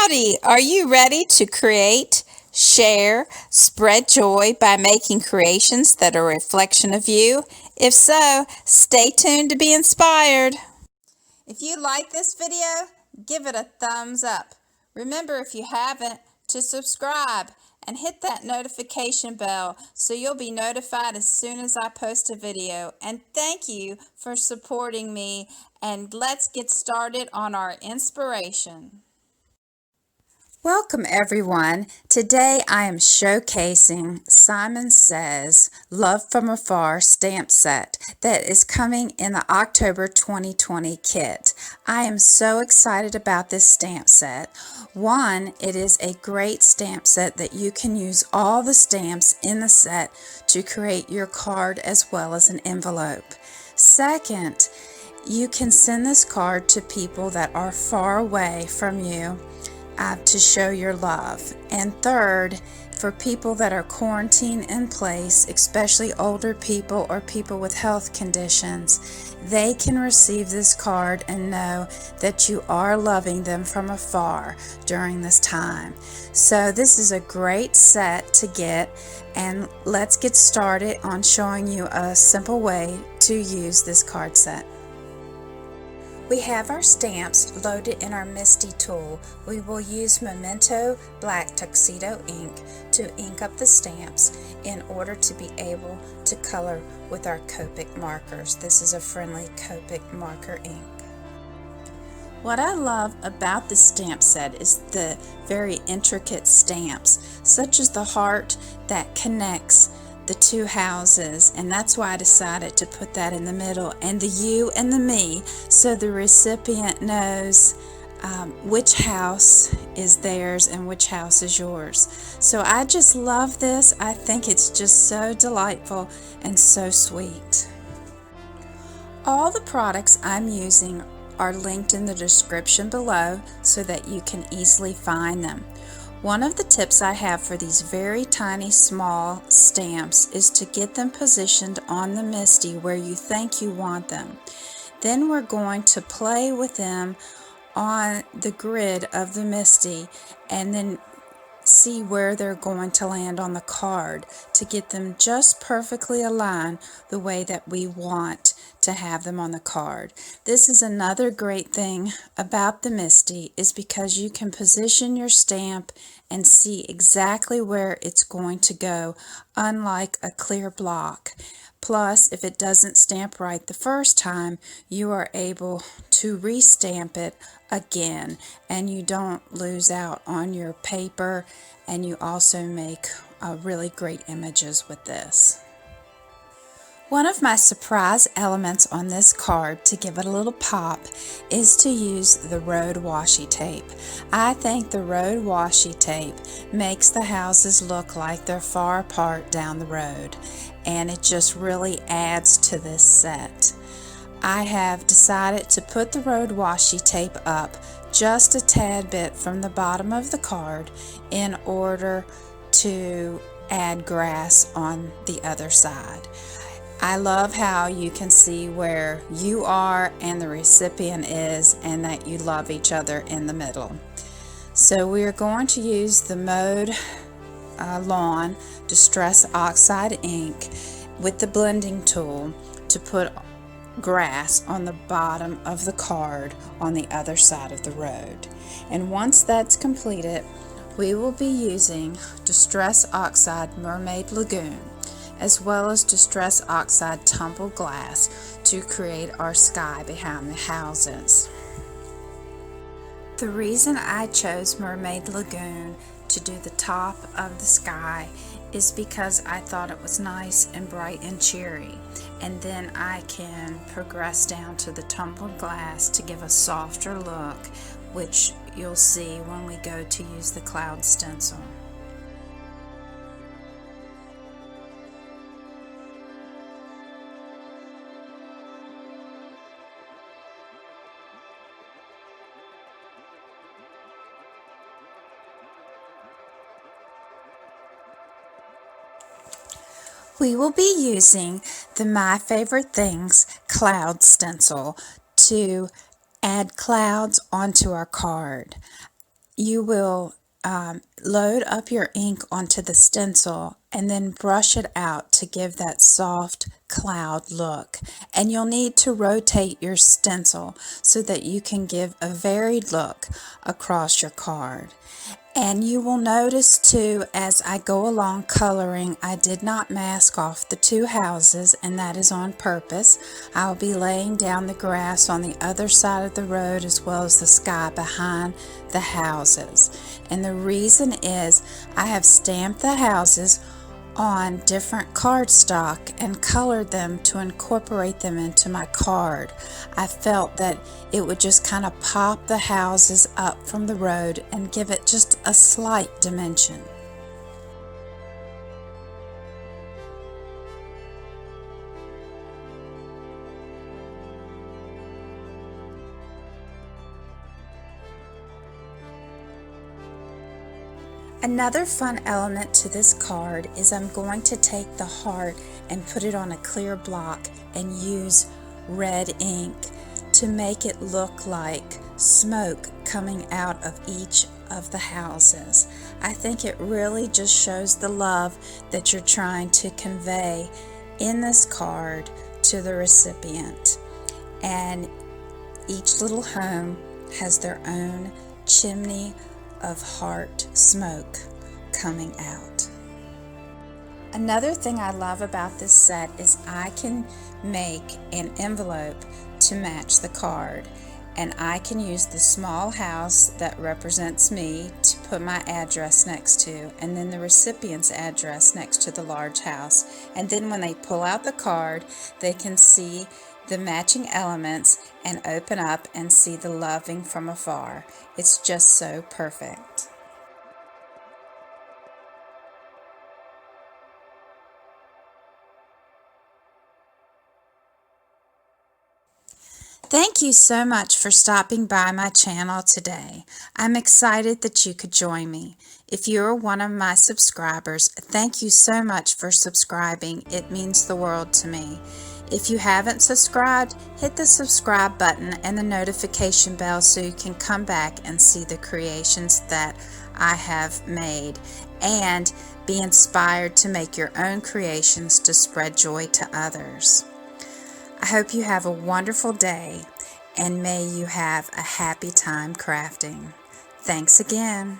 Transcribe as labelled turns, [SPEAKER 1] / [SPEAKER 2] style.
[SPEAKER 1] Howdy! Are you ready to create, share, spread joy by making creations that are a reflection of you? If so, stay tuned to be inspired. If you like this video, give it a thumbs up. Remember, if you haven't, to subscribe and hit that notification bell so you'll be notified as soon as I post a video. And thank you for supporting me, and let's get started on our inspiration. Welcome everyone. Today I am showcasing Simon Says Love from Afar stamp set that is coming in the October 2020 kit. I am so excited about this stamp set. One, it is a great stamp set that you can use all the stamps in the set to create your card as well as an envelope. Second, you can send this card to people that are far away from you to show your love. And third, for people that are quarantined in place, especially older people or people with health conditions, they can receive this card and know that you are loving them from afar during this time. So this is a great set to get, and let's get started on showing you a simple way to use this card set. We have our stamps loaded in our MISTI tool. We will use Memento Black Tuxedo ink to ink up the stamps in order to be able to color with our Copic markers. This is a friendly Copic marker ink. What I love about this stamp set is the very intricate stamps, such as the heart that connects the two houses, and that's why I decided to put that in the middle, and the you and the me, so the recipient knows which house is theirs and which house is yours. So I just love this. I think it's just so delightful and so sweet. All the products I'm using are linked in the description below so that you can easily find them. One of the tips I have for these very tiny small stamps is to get them positioned on the MISTI where you think you want them. Then we're going to play with them on the grid of the MISTI and then see where they're going to land on the card to get them just perfectly aligned the way that we want to have them on the card. This is another great thing about the MISTI, is because you can position your stamp and see exactly where it's going to go, unlike a clear block. Plus, if it doesn't stamp right the first time, you are able to restamp it again, and you don't lose out on your paper, and you also make really great images with this. One of my surprise elements on this card to give it a little pop is to use the road washi tape. I think the road washi tape makes the houses look like they're far apart down the road, and it just really adds to this set. I have decided to put the road washi tape up just a tad bit from the bottom of the card in order to add grass on the other side. I love how you can see where you are and the recipient is, and that you love each other in the middle. So we are going to use the Mowed Lawn Distress Oxide ink with the blending tool to put grass on the bottom of the card on the other side of the road. And once that's completed, we will be using Distress Oxide Mermaid Lagoon as well as Distress Oxide Tumbled Glass to create our sky behind the houses. The reason I chose Mermaid Lagoon to do the top of the sky is because I thought it was nice and bright and cheery, and then I can progress down to the tumbled glass to give a softer look, which you'll see when we go to use the cloud stencil. We will be using the My Favorite Things cloud stencil to add clouds onto our card. you will load up your ink onto the stencil and then brush it out to give that soft cloud look. And you'll need to rotate your stencil so that you can give a varied look across your card. And you will notice too, as I go along coloring, I did not mask off the two houses, and that is on purpose. I'll be laying down the grass on the other side of the road as well as the sky behind the houses. And the reason is I have stamped the houses on different cardstock and colored them to incorporate them into my card. I felt that it would just kind of pop the houses up from the road and give it just a slight dimension. Another fun element to this card is I'm going to take the heart and put it on a clear block and use red ink to make it look like smoke coming out of each of the houses. I think it really just shows the love that you're trying to convey in this card to the recipient. And each little home has their own chimney of heart smoke coming out. Another thing I love about this set is I can make an envelope to match the card, and I can use the small house that represents me to put my address next to, and then the recipient's address next to the large house. And then when they pull out the card, they can see the matching elements and open up and see the loving from afar. It's just so perfect. Thank you so much for stopping by my channel today. I'm excited that you could join me. If you're one of my subscribers, thank you so much for subscribing. It means the world to me. If you haven't subscribed, hit the subscribe button and the notification bell so you can come back and see the creations that I have made and be inspired to make your own creations to spread joy to others. I hope you have a wonderful day and may you have a happy time crafting. Thanks again.